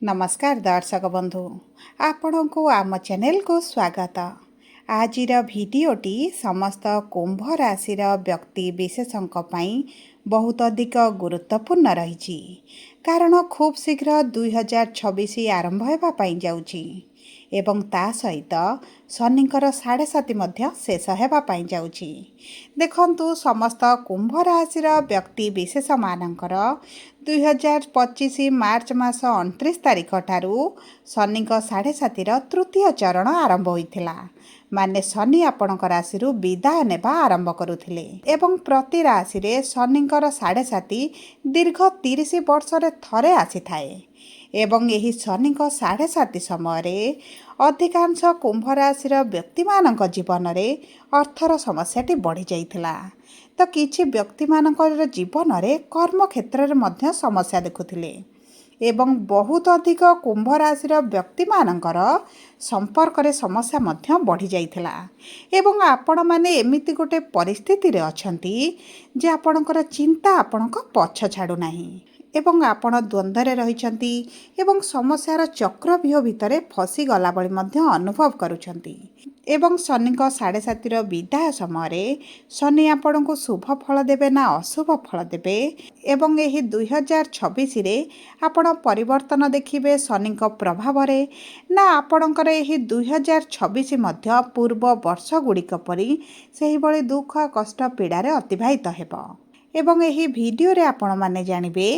नमस्कार दर्शक बंधु आपण को आम चैनल को स्वागत। आजिर भिडीओटी समस्त कुंभ राशि व्यक्ति विशेषों बहुत अधिक गुरुत्वपूर्ण रही कारण खूब शीघ्र 2026 आरंभ होगापाई जाऊँगी एवं ता सहित शनिकर 7.5 शेष होगापाई जाऊँगी। देखंतु समस्त कुंभ राशि व्यक्ति विशेष मानकर 2025 मार्च मास 29 तारिख ठारू शनि 7.5 तृतीय चरण आरंभ होइथिला। माने शनि आपणक राशि विदाय नेबा आरंभ करुथिले एवं प्रति राशि रे शनिकर 7.5 दीर्घ 30 वर्ष रे थरे आसी थाए एवं यही शनि 7.5 समय अधिकांश कुंभ राशि व्यक्ति मानक जीवन रे अर्थर समस्याटी बढ़ी जाइथिला। तो किछि व्यक्ति मानकर जीवन रे कर्म क्षेत्र रे मध्य समस्या देखुथिले एवं बहुत अधिक कुंभ राशि व्यक्ति मानकर संपर्क रे समस्या मध्य बढ़ी जाइथिला एवं आपण माने एमिति गोटे परिस्थिति रे अछंती जे आपणकर चिंता आपणक पछ छाडू नाही एवं आपण द्वंद्व रे रहिछंती एवं समस्यार चक्रव्यूह भितरे फसी गला बळी मध्य अनुभव करूछंती एवं शनि 7.5 विदाय समय शनि आपण को शुभ फल देबे ना अशुभ फल देबे एवं यही 2026 रे आपण परिवर्तन देखिबे शनि प्रभाव रे ना आपणकर यही 2026 मध्य पूर्व वर्ष गुड़िक परी सही बळी दुख कष्ट पीड़ा रे अतिबाहित हेबो एवं यही वीडियो रे आपण माने जानिबे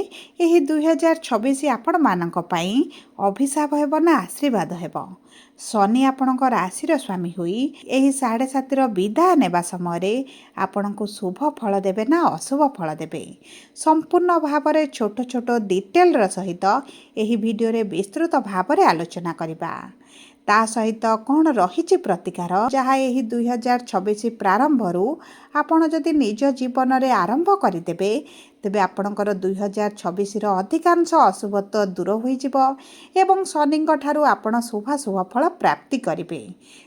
यही 2026 आपण मानक पई अभिशाप हेबो ना आशीर्वाद हेबो। शनि आपणक राशि स्वामी होई यही 7.5 विदाय नेबा समय आपण को शुभ फल देबे ना अशुभ फल देबे संपूर्ण भाव रे छोट छोट डिटेल र सहित यही वीडियो रे विस्तृत भाव रे आलोचना करिबा। ता सहित कौन रही प्रतिकार जहाँ यही 2026 प्रारंभ आपण जदि निज जीवन रे आरंभ करदेबे तेबे आपणकर 2026 अधिकांश अशुभत्व दूर होइजिबो एवं शनि ठारू आपण शुभ फल प्राप्ति करिबे।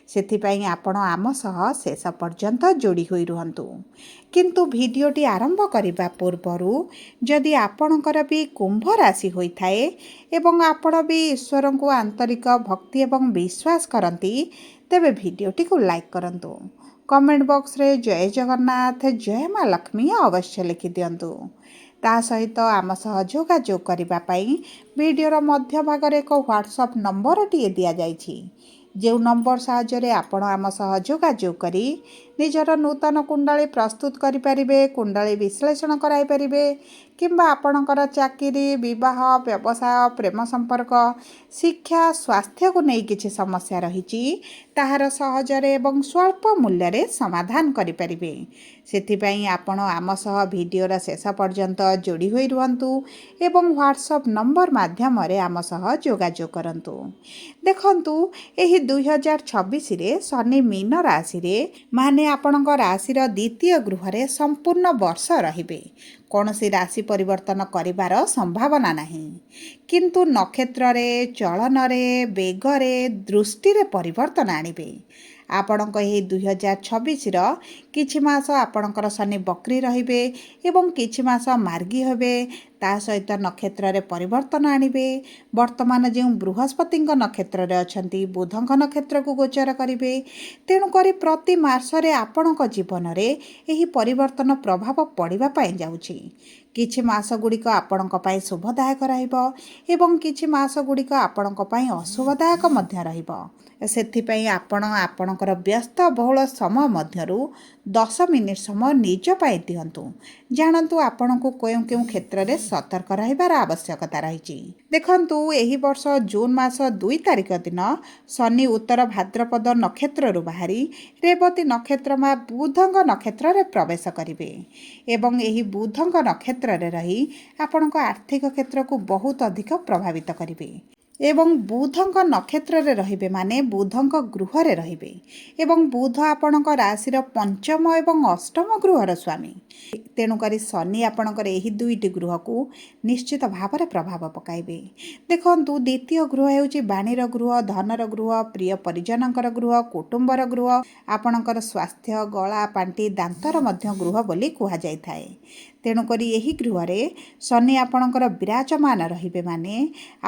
सेथिपाई आपण आम सह शेष पर्यंत जोड़ी होई रुहंतु। किंतु भिडियोटी आरंभ करिबा पूर्वरु जदि आपणकर भी कुंभ राशि होई थाए एवं आपण भी ईश्वर को आंतरिक भक्ति एवं विश्वास करती तेबे भिडियोटी को लाइक करंतु। कमेंट बॉक्स रे जय जगन्नाथ जय माँ लक्ष्मी अवश्य लिखि दियंतु। ता सहित आम सह जोगाजोग करिबा पई वीडियोर मध्य भाग रे एक व्हाट्सएप नंबर टी दिया जाइछि जो नंबर साहाय्य आपण आम सह जोगाजोग करी निजर नूतन कुंडली प्रस्तुत करि परिबे कुंडली विश्लेषण कराई परिबे किंबा आपणकर चाकरी विवाह व्यवसाय प्रेम संपर्क शिक्षा स्वास्थ्य को नहीं किछि समस्या रहिछि ताहार सहजरे एवं स्वल्प मूल्य रे समाधान करि परिबे। सेथिपाई आपण आम सह वीडियोर शेष पर्यंत जोड़ी होई रुहंतु एवं व्हाट्सएप नंबर माध्यम रे आम सह जोगाजोग करंतु। देखंतु एही 2026 रे शनि मीन राशि रे माने आपणक राशिर द्वितीय गृह रे संपूर्ण वर्ष रहिबे कौनसी राशि परिवर्तन करिवार संभावना नहीं किंतु नक्षत्र रे चलन रे वेग रे दृष्टि रे परिवर्तन आनिबे। आपणक यही 2026 किछि मास आपणकर शनि बक्री रहिबे एवं किछि मास मार्गी हेबे ता सहित नक्षत्र रे परिवर्तन आनिबे। वर्तमान जो बृहस्पति नक्षत्र रे अछंती बुधंक नक्षत्र को गोचर करिवे तेणु करी प्रति मास रे आपणक जीवन रे एही परिवर्तन प्रभाव पड़िबा पई जाउछि। किछि मास गुड़िक आपणक पई शुभदायक रहिबो एवं किछि मास गुड़िक आपणक पई अशुभदायक मध्य रहिबो। सेथिपाई आपण आपणकर व्यस्त बहुल समय मध्यरु 10 मिनिट समय निज पाई दियंतु जानतु आपण को केउ केउ क्षेत्र रे सतर्क रहिबार आवश्यकता रहिछि। देखंतु एही वर्ष जून मास 2 तारिख दिन शनि उत्तर भाद्रपद नक्षत्र रु बाहरी रेवती नक्षत्र मा बुधंग नक्षत्र रे प्रवेश करिवे एवं एही बुधंग नक्षत्र रे रही आपणक आर्थिक क्षेत्र को बहुत अधिक प्रभावित करिवे एवं बुधंक नक्षत्र रे रहिबे माने बुधंक गृह रे रहिबे एवं बुध आपणक राशिर पंचम एवं अष्टम गृहर स्वामी तेणु करी शनि आपणकर एही दुईटी गृह को निश्चित भाव रे प्रभाव पकाइबे। देखंतु द्वितीय गृह हेउची बाणीर गृह धनर गृह प्रिय परिजनकर गृह कुटुंबर गृह आपणकर स्वास्थ्य गला पांटी दांतर मध्य गृह बोली कुहा जाय थाए। ତେଣୁକରି ଏହି ଗୃହରେ ଶନି ଆପଣଙ୍କର ବିରାଜମାନ ରହିବେ ମାନେ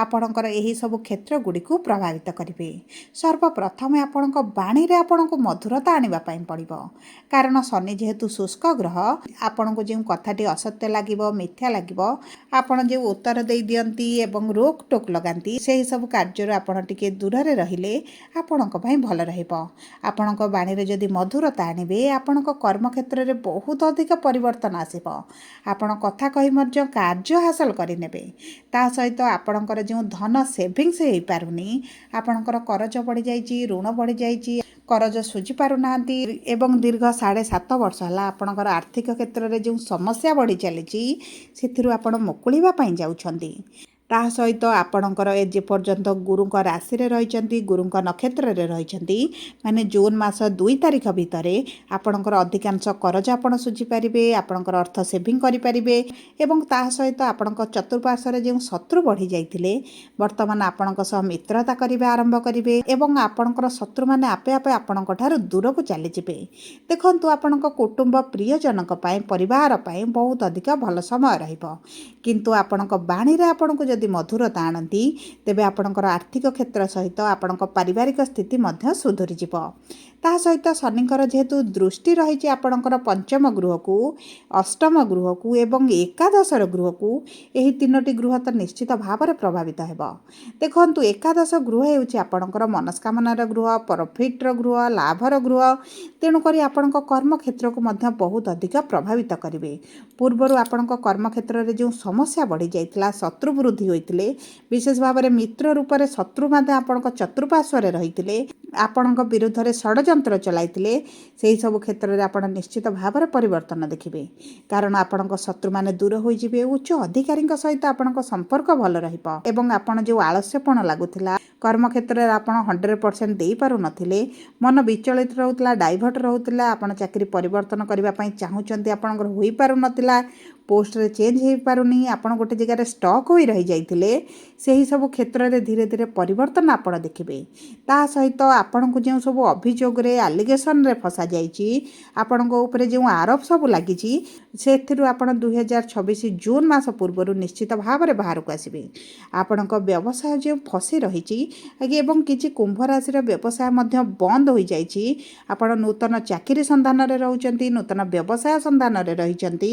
ଆପଣଙ୍କର ଏହି ସବୁ କ୍ଷେତ୍ରଗୁଡ଼ିକୁ ପ୍ରଭାବିତ କରିବେ। ସର୍ବପ୍ରଥମେ ଆପଣଙ୍କ ବାଣୀରେ ଆପଣଙ୍କୁ ମଧୁରତା ଆଣିବା ପାଇଁ ପଡ଼ିବ। କାରଣ ଶନି ଯେହେତୁ ଶୁଷ୍କ ଗ୍ରହ, ଆପଣଙ୍କୁ ଯେଉଁ କଥାଟି ଅସତ୍ୟ ଲାଗିବ, ମିଥ୍ୟା ଲାଗିବ, ଆପଣ ଯେଉଁ ଉତ୍ତର ଦେଇ ଦିଅନ୍ତି ଏବଂ ରୋକ୍ ଟୋକ୍ ଲଗାନ୍ତି, ସେହି ସବୁ କାର୍ଯ୍ୟରୁ ଆପଣ ଟିକେ ଦୂରରେ ରହିଲେ ଆପଣଙ୍କ ପାଇଁ ଭଲ ରହିବ। ଆପଣଙ୍କ ବାଣୀରେ ଯଦି ମଧୁରତା ଆଣିବେ, ଆପଣଙ୍କ କର୍ମକ୍ଷେତ୍ରରେ ବହୁତ ଅଧିକ ପରିବର୍ତ୍ତନ ଆସିବ। ଆପଣ କଥା କହି ମଧ୍ୟ କାର୍ଯ୍ୟ ହାସଲ କରିନେବେ। ତା ସହିତ ଆପଣଙ୍କର ଯେଉଁ ଧନ ସେଭିଙ୍ଗସ୍ ହେଇପାରୁନି, ଆପଣଙ୍କର କରଜ ବଢ଼ିଯାଇଛି, ଋଣ ବଢ଼ିଯାଇଛି, କରଜ ଶୁଝି ପାରୁନାହାନ୍ତି ଏବଂ ଦୀର୍ଘ 7.5 ବର୍ଷ ହେଲା ଆପଣଙ୍କର ଆର୍ଥିକ କ୍ଷେତ୍ରରେ ଯେଉଁ ସମସ୍ୟା ବଢ଼ି ଚାଲିଛି, ସେଥିରୁ ଆପଣ ମୁକୁଳିବା ପାଇଁ ଯାଉଛନ୍ତି। ତା ସହିତ ଆପଣଙ୍କର ଯେପର୍ଯ୍ୟନ୍ତ ଗୁରୁଙ୍କ ରାଶିରେ ରହିଛନ୍ତି, ଗୁରୁଙ୍କ ନକ୍ଷତ୍ରରେ ରହିଛନ୍ତି, ମାନେ ଜୁନ୍ ମାସ 2 ତାରିଖ ଭିତରେ ଆପଣଙ୍କର ଅଧିକାଂଶ କରଜ ଆପଣ ଶୁଝିପାରିବେ, ଆପଣଙ୍କର ଅର୍ଥ ସେଭିଂ କରିପାରିବେ ଏବଂ ତା ସହିତ ଆପଣଙ୍କ ଚତୁଃପାର୍ଶ୍ୱରେ ଯେଉଁ ଶତ୍ରୁ ବଢ଼ି ଯାଇଥିଲେ, ବର୍ତ୍ତମାନ ଆପଣଙ୍କ ସହ ମିତ୍ରତା କରିବା ଆରମ୍ଭ କରିବେ ଏବଂ ଆପଣଙ୍କର ଶତ୍ରୁମାନେ ଆପେ ଆପେ ଆପଣଙ୍କ ଠାରୁ ଦୂରକୁ ଚାଲିଯିବେ। ଦେଖନ୍ତୁ, ଆପଣଙ୍କ କୁଟୁମ୍ବ ପ୍ରିୟଜନଙ୍କ ପାଇଁ, ପରିବାର ପାଇଁ ବହୁତ ଅଧିକ ଭଲ ସମୟ ରହିବ। କିନ୍ତୁ ଆପଣଙ୍କ ବାଣୀରେ ଆପଣଙ୍କୁ ଯଦି ମଧୁରତା ଆଣନ୍ତି, ତେବେ ଆପଣଙ୍କର ଆର୍ଥିକ କ୍ଷେତ୍ର ସହିତ ଆପଣଙ୍କ ପାରିବାରିକ ସ୍ଥିତି ମଧ୍ୟ ସୁଧୁରିଯିବ। ତା ସହିତ ଶନିଙ୍କର ଯେହେତୁ ଦୃଷ୍ଟି ରହିଛି ଆପଣଙ୍କର ପଞ୍ଚମ ଗୃହକୁ, ଅଷ୍ଟମ ଗୃହକୁ ଏବଂ ଏକାଦଶର ଗୃହକୁ, ଏହି 3ଟି ଗୃହ ତ ନିଶ୍ଚିତ ଭାବରେ ପ୍ରଭାବିତ ହେବ। ଦେଖନ୍ତୁ, ଏକାଦଶ ଗୃହ ହେଉଛି ଆପଣଙ୍କର ମନସ୍କାମନାର ଗୃହ, ପ୍ରଫିଟ୍ର ଗୃହ, ଲାଭର ଗୃହ। ତେଣୁକରି ଆପଣଙ୍କ କର୍ମକ୍ଷେତ୍ରକୁ ମଧ୍ୟ ବହୁତ ଅଧିକ ପ୍ରଭାବିତ କରିବେ। ପୂର୍ବରୁ ଆପଣଙ୍କ କର୍ମକ୍ଷେତ୍ରରେ ଯେଉଁ ସମସ୍ୟା ବଢ଼ିଯାଇଥିଲା, ଶତ୍ରୁ ବୃଦ୍ଧି ହୋଇଥିଲେ, ବିଶେଷ ଭାବରେ ମିତ୍ର ରୂପରେ ଶତ୍ରୁ ମଧ୍ୟ ଆପଣଙ୍କ ଚତୁଃପାର୍ଶ୍ୱରେ ରହିଥିଲେ, ଆପଣଙ୍କ ବିରୁଦ୍ଧରେ ଷଡ଼ଯନ୍ତ୍ର ଚଳାଇଥିଲେ, ସେହି ସବୁ କ୍ଷେତ୍ରରେ ଆପଣ ନିଶ୍ଚିତ ଭାବରେ ପରିବର୍ତ୍ତନ ଦେଖିବେ। କାରଣ ଆପଣଙ୍କ ଶତ୍ରୁମାନେ ଦୂର ହୋଇଯିବେ, ଉଚ୍ଚ ଅଧିକାରୀଙ୍କ ସହିତ ଆପଣଙ୍କ ସମ୍ପର୍କ ଭଲ ରହିବ ଏବଂ ଆପଣ ଯେଉଁ ଆଳସ୍ୟପଣ ଲାଗୁଥିଲା, କର୍ମକ୍ଷେତ୍ରରେ ଆପଣ 100% ଦେଇପାରୁନଥିଲେ, ମନ ବିଚଳିତ ରହୁଥିଲା, ଡାଇଭର୍ଟ ରହୁଥିଲା, ଆପଣ ଚାକିରି ପରିବର୍ତ୍ତନ କରିବା ପାଇଁ ଚାହୁଁଛନ୍ତି, ଆପଣଙ୍କର ହୋଇପାରୁନଥିଲା, ପୋଷ୍ଟରେ ଚେଞ୍ଜ ହୋଇପାରୁନି, ଆପଣ ଗୋଟେ ଜାଗାରେ ଷ୍ଟକ୍ ହୋଇ ରହିଯାଇଥିଲେ, ସେହି ସବୁ କ୍ଷେତ୍ରରେ ଧୀରେ ଧୀରେ ପରିବର୍ତ୍ତନ ଆପଣ ଦେଖିବେ। ତା ସହିତ ଆପଣଙ୍କୁ ଯେଉଁ ସବୁ ଅଭିଯୋଗରେ, ଆଲିଗେସନରେ ଫସାଯାଇଛି, ଆପଣଙ୍କ ଉପରେ ଯେଉଁ ଆରୋପ ସବୁ ଲାଗିଛି, ସେଥିରୁ ଆପଣ 2026 ଜୁନ୍ ମାସ ପୂର୍ବରୁ ନିଶ୍ଚିତ ଭାବରେ ବାହାରକୁ ଆସିବେ। ଆପଣଙ୍କ ବ୍ୟବସାୟ ଯେଉଁ ଫସି ରହିଛି ଏବଂ କିଛି କୁମ୍ଭ ରାଶିର ବ୍ୟବସାୟ ମଧ୍ୟ ବନ୍ଦ ହୋଇଯାଇଛି, ଆପଣ ନୂତନ ଚାକିରି ସନ୍ଧାନରେ ରହୁଛନ୍ତି, ନୂତନ ବ୍ୟବସାୟ ସନ୍ଧାନରେ ରହିଛନ୍ତି,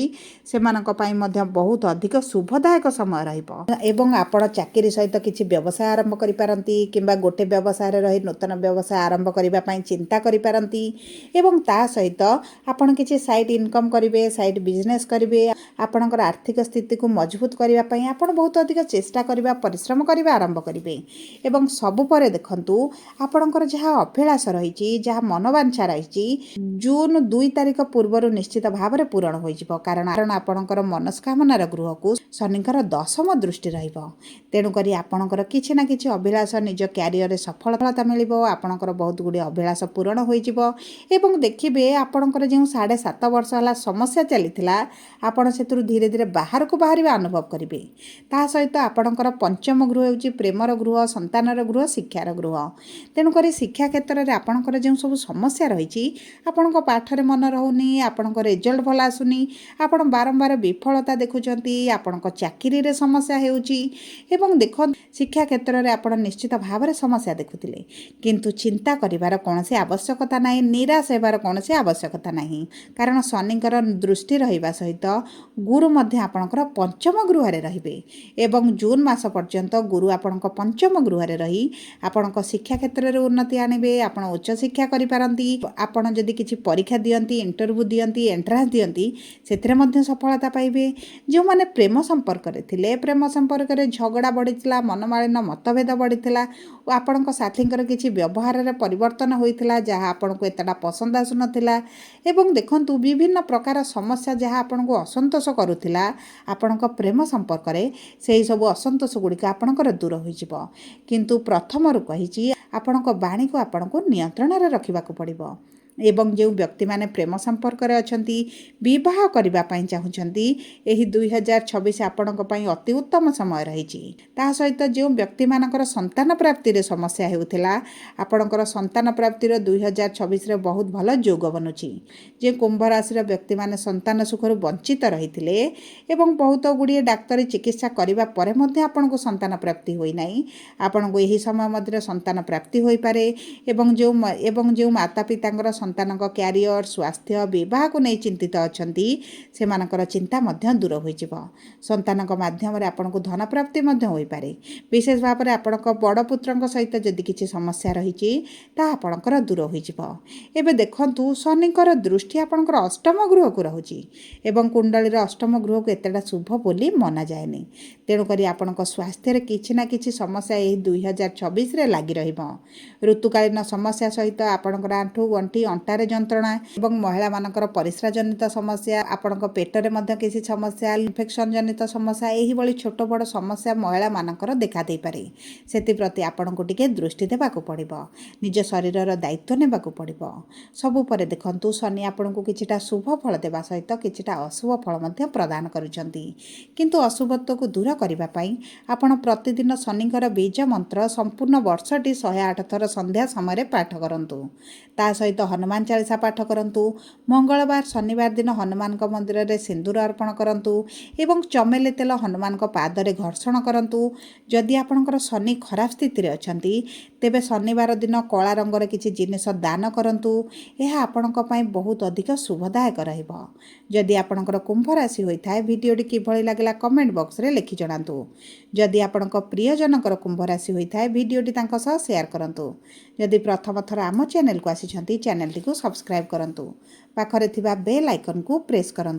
ସେମାନଙ୍କ ପାଇଁ ମଧ୍ୟ ବହୁତ ଅଧିକ ଶୁଭଦାୟକ ସମୟ ରହିବ ଏବଂ ଆପଣ ଚାକିରି ସହିତ କିଛି ବ୍ୟବସାୟ ଆରମ୍ଭ କରିପାରନ୍ତି କିମ୍ବା ଗୋଟେ ବ୍ୟବସାୟରେ ରହି ନୂତନ ବ୍ୟବସାୟ ଆରମ୍ଭ କରିବା ପାଇଁ ଚିନ୍ତା କରିପାରନ୍ତି ଏବଂ ତା ସହିତ ଆପଣ କିଛି ସାଇଡ୍ ଇନକମ୍ କରିବେ, ସାଇଡ୍ ବିଜନେସ୍ କରିବେ। ଆପଣଙ୍କର ଆର୍ଥିକ ସ୍ଥିତିକୁ ମଜବୁତ କରିବା ପାଇଁ ଆପଣ ବହୁତ ଅଧିକ ଚେଷ୍ଟା କରିବା, ପରିଶ୍ରମ କରିବା ଆରମ୍ଭ କରିବେ ଏବଂ ସବୁ ପରେ ଦେଖନ୍ତୁ, ଆପଣଙ୍କର ଯାହା ଅଭିଳାଷ ରହିଛି, ଯାହା ମନୋବାଞ୍ଛା ରହିଛି, ଜୁନ୍ 2 ତାରିଖ ପୂର୍ବରୁ ନିଶ୍ଚିତ ଭାବରେ ପୂରଣ ହୋଇଯିବ। କାରଣ ଆପଣଙ୍କର ମନସ୍କାମନାର ଗୃହକୁ ଶନିଙ୍କର 10ମ ଦୃଷ୍ଟି ରହିବ। ତେଣୁକରି ଆପଣଙ୍କର କିଛି ନା କିଛି ଅଭିଳାଷ, ନିଜ କ୍ୟାରିୟରରେ ସଫଳତା ମିଳିବ, ଆପଣଙ୍କର ବହୁତ ଗୁଡ଼ିଏ ଅଭିଳାଷ ପୂରଣ ହୋଇଯିବ ଏବଂ ଦେଖିବେ ଆପଣଙ୍କର ଯେଉଁ 7.5 ବର୍ଷ ହେଲା ସମସ୍ୟା ଚାଲିଥିଲା, ଆପଣ ସେଥିରୁ ଧୀରେ ଧୀରେ ବାହାରକୁ ବାହାରିବା ଅନୁଭବ କରିବେ। ତା ସହିତ ଆପଣଙ୍କର ପଞ୍ଚମ ଗୃହ ହେଉଛି ପ୍ରେମର ଗୃହ, ସନ୍ତାନର ଗୃହ, ଶିକ୍ଷାର ଗୃହ। ତେଣୁକରି ଶିକ୍ଷା କ୍ଷେତ୍ରରେ ଆପଣଙ୍କର ଯେଉଁ ସବୁ ସମସ୍ୟା ରହିଛି, ଆପଣଙ୍କ ପାଠରେ ମନ ରହୁନି, ଆପଣଙ୍କ ରେଜଲ୍ଟ ଭଲ ଆସୁନି, ଆପଣ ବାରମ୍ବାର ବିଫଳତା ଦେଖୁଛନ୍ତି, ଆପଣଙ୍କ ଚାକିରିରେ ସମସ୍ୟା ହେଉଛି ଏବଂ ଦେଖନ୍ତୁ, ଶିକ୍ଷା କ୍ଷେତ୍ରରେ ଆପଣ ନିଶ୍ଚିତ ଭାବରେ ସମସ୍ୟା ଦେଖୁଥିଲେ, କିନ୍ତୁ ଚିନ୍ତା କରିବାର କୌଣସି ଆବଶ୍ୟକତା ନାହିଁ, ନିରାଶ ହେବାର କୌଣସି ଆବଶ୍ୟକତା ନାହିଁ। କାରଣ ଶନିଙ୍କର ଦୃଷ୍ଟି ରହିବା ସହିତ ଗୁରୁ ମଧ୍ୟ ଆପଣଙ୍କର ପଞ୍ଚମ ଗୃହରେ ରହିବେ ଏବଂ ଜୁନ୍ ମାସ ପର୍ଯ୍ୟନ୍ତ ଗୁରୁ ଆପଣଙ୍କ ପଞ୍ଚମ ଗୃହରେ ରହି ଆପଣଙ୍କ ଶିକ୍ଷା କ୍ଷେତ୍ରରେ ଉନ୍ନତି ଆଣିବେ। ଆପଣ ଉଚ୍ଚଶିକ୍ଷା କରିପାରନ୍ତି, ଆପଣ ଯଦି କିଛି ପରୀକ୍ଷା ଦିଅନ୍ତି, ଇଣ୍ଟରଭ୍ୟୁ ଦିଅନ୍ତି, ଏଣ୍ଟ୍ରାନ୍ସ ଦିଅନ୍ତି, ସେଥିରେ ମଧ୍ୟ ସଫଳତା ପାଇବେ। ଯେଉଁମାନେ ପ୍ରେମ ସମ୍ପର୍କରେ ଥିଲେ, ପ୍ରେମ ସମ୍ପର୍କରେ ଝଗଡ଼ା ବଢ଼ିଥିଲା, ମନମାଳିନ୍ୟ, ମତଭେଦ ବଢ଼ିଥିଲା ଓ ଆପଣଙ୍କ ସାଥୀଙ୍କର କିଛି ବ୍ୟବହାରରେ ପରିବର୍ତ୍ତନ ହୋଇଥିଲା, ଯାହା ଆପଣଙ୍କୁ ଏତେଟା ପସନ୍ଦ ଆସୁନଥିଲା ଏବଂ ଦେଖନ୍ତୁ, ବିଭିନ୍ନ ପ୍ରକାର ସମସ୍ୟା ଯାହା ଆପଣଙ୍କୁ ଅସନ୍ତୋଷ କରୁଥିଲା ଆପଣଙ୍କ ପ୍ରେମ ସମ୍ପର୍କରେ, ସେହି ସବୁ ଅସନ୍ତୋଷ ଗୁଡ଼ିକ ଆପଣଙ୍କର ଦୂର ହୋଇଯିବ। କିନ୍ତୁ ପ୍ରଥମରୁ କହିଛି, ଆପଣଙ୍କ ବାଣୀକୁ ଆପଣଙ୍କୁ ନିୟନ୍ତ୍ରଣରେ ରଖିବାକୁ ପଡ଼ିବ। ଏବଂ ଯେଉଁ ବ୍ୟକ୍ତିମାନେ ପ୍ରେମ ସମ୍ପର୍କରେ ଅଛନ୍ତି, ବିବାହ କରିବା ପାଇଁ ଚାହୁଁଛନ୍ତି, ଏହି 2026 ଆପଣଙ୍କ ପାଇଁ ଅତି ଉତ୍ତମ ସମୟ ରହିଛି। ତା ସହିତ ଯେଉଁ ବ୍ୟକ୍ତିମାନଙ୍କର ସନ୍ତାନ ପ୍ରାପ୍ତିରେ ସମସ୍ୟା ହେଉଥିଲା, ଆପଣଙ୍କର ସନ୍ତାନ ପ୍ରାପ୍ତିର 2026ରେ ବହୁତ ଭଲ ଯୋଗ ବନୁଛି। ଯେ କୁମ୍ଭ ରାଶିର ବ୍ୟକ୍ତିମାନେ ସନ୍ତାନ ସୁଖରୁ ବଞ୍ଚିତ ରହିଥିଲେ ଏବଂ ବହୁତ ଗୁଡ଼ିଏ ଡାକ୍ତରୀ ଚିକିତ୍ସା କରିବା ପରେ ମଧ୍ୟ ଆପଣଙ୍କୁ ସନ୍ତାନ ପ୍ରାପ୍ତି ହୋଇନାହିଁ, ଆପଣଙ୍କୁ ଏହି ସମୟ ମଧ୍ୟରେ ସନ୍ତାନ ପ୍ରାପ୍ତି ହୋଇପାରେ। ଏବଂ ଯେଉଁ ମାତା ପିତାଙ୍କର ସନ୍ତାନଙ୍କ କ୍ୟାରିୟର, ସ୍ୱାସ୍ଥ୍ୟ, ବିବାହକୁ ନେଇ ଚିନ୍ତିତ ଅଛନ୍ତି, ସେମାନଙ୍କର ଚିନ୍ତା ମଧ୍ୟ ଦୂର ହୋଇଯିବ। ସନ୍ତାନଙ୍କ ମାଧ୍ୟମରେ ଆପଣଙ୍କୁ ଧନ ପ୍ରାପ୍ତି ମଧ୍ୟ ହୋଇପାରେ। ବିଶେଷ ଭାବରେ ଆପଣଙ୍କ ବଡ଼ ପୁତ୍ରଙ୍କ ସହିତ ଯଦି କିଛି ସମସ୍ୟା ରହିଛି, ତାହା ଆପଣଙ୍କର ଦୂର ହୋଇଯିବ। ଏବେ ଦେଖନ୍ତୁ, ଶନିଙ୍କର ଦୃଷ୍ଟି ଆପଣଙ୍କର ଅଷ୍ଟମ ଗୃହକୁ ରହୁଛି ଏବଂ କୁଣ୍ଡଳୀର ଅଷ୍ଟମ ଗୃହକୁ ଏତେଟା ଶୁଭ ବୋଲି ମନାଯାଏନି। ତେଣୁକରି ଆପଣଙ୍କ ସ୍ୱାସ୍ଥ୍ୟରେ କିଛି ନା କିଛି ସମସ୍ୟା ଏହି 2026ରେ ଲାଗି ରହିବ। ଋତୁକାଳୀନ ସମସ୍ୟା ସହିତ ଆପଣଙ୍କର ଆଣ୍ଠୁ, ଗଣ୍ଠି, ଅଣ୍ଟାରେ ଯନ୍ତ୍ରଣା ଏବଂ ମହିଳାମାନଙ୍କର ପରିସ୍ରା ଜନିତ ସମସ୍ୟା, ଆପଣଙ୍କ ପେଟରେ ମଧ୍ୟ କିଛି ସମସ୍ୟା, ଇନଫେକ୍ସନ ଜନିତ ସମସ୍ୟା, ଏହିଭଳି ଛୋଟ ବଡ଼ ସମସ୍ୟା ମହିଳାମାନଙ୍କର ଦେଖା ଦେଇପାରେ। ସେଥିପ୍ରତି ଆପଣଙ୍କୁ ଟିକେ ଦୃଷ୍ଟି ଦେବାକୁ ପଡ଼ିବ। ନିଜ ଶରୀରର ଦାୟିତ୍ୱ ନେବାକୁ ପଡ଼ିବ। ସବୁ ପରେ ଦେଖନ୍ତୁ, ଶନି ଆପଣଙ୍କୁ କିଛିଟା ଶୁଭ ଫଳ ଦେବା ସହିତ କିଛିଟା ଅଶୁଭ ଫଳ ମଧ୍ୟ ପ୍ରଦାନ କରୁଛନ୍ତି। କିନ୍ତୁ ଅଶୁଭତ୍ୱକୁ ଦୂର କରିବା ପାଇଁ ଆପଣ ପ୍ରତିଦିନ ଶନିଙ୍କର ବୀଜ ମନ୍ତ୍ର ସମ୍ପୂର୍ଣ୍ଣ ବର୍ଷଟି 108 ଥର ସନ୍ଧ୍ୟା ସମୟରେ ପାଠ କରନ୍ତୁ। ତା ସହିତ ହନୁମାନ ଚାଳିସା ପାଠ କରନ୍ତୁ। ମଙ୍ଗଳବାର, ଶନିବାର ଦିନ ହନୁମାନଙ୍କ ମନ୍ଦିରରେ ସିନ୍ଦୁର ଅର୍ପଣ କରନ୍ତୁ ଏବଂ ଚମେଲି ତେଲ ହନୁମାନଙ୍କ ପାଦରେ ଘର୍ଷଣ କରନ୍ତୁ। ଯଦି ଆପଣଙ୍କର ଶନି ଖରାପ ସ୍ଥିତିରେ ଅଛନ୍ତି, ତେବେ ଶନିବାର ଦିନ କଳା ରଙ୍ଗର କିଛି ଜିନିଷ ଦାନ କରନ୍ତୁ। ଏହା ଆପଣଙ୍କ ପାଇଁ ବହୁତ ଅଧିକ ଶୁଭଦାୟକ ରହିବ। ଯଦି ଆପଣଙ୍କର କୁମ୍ଭ ରାଶି ହୋଇଥାଏ, ଭିଡ଼ିଓଟି କିଭଳି ଲାଗିଲା କମେଣ୍ଟ ବକ୍ସରେ ଲେଖି ଜଣାନ୍ତୁ। ଯଦି ଆପଣଙ୍କ ପ୍ରିୟଜନଙ୍କର କୁମ୍ଭ ରାଶି ହୋଇଥାଏ, ଭିଡ଼ିଓଟି ତାଙ୍କ ସହ ସେୟାର କରନ୍ତୁ। ଯଦି ପ୍ରଥମ ଥର ଆମ ଚ୍ୟାନେଲକୁ ଆସିଛନ୍ତି, ଚ୍ୟାନେଲଟିକୁ ସବସ୍କ୍ରାଇବ୍ କରନ୍ତୁ। ପାଖରେ ଥିବା ବେଲ୍ ଆଇକନକୁ ପ୍ରେସ୍ କରନ୍ତୁ।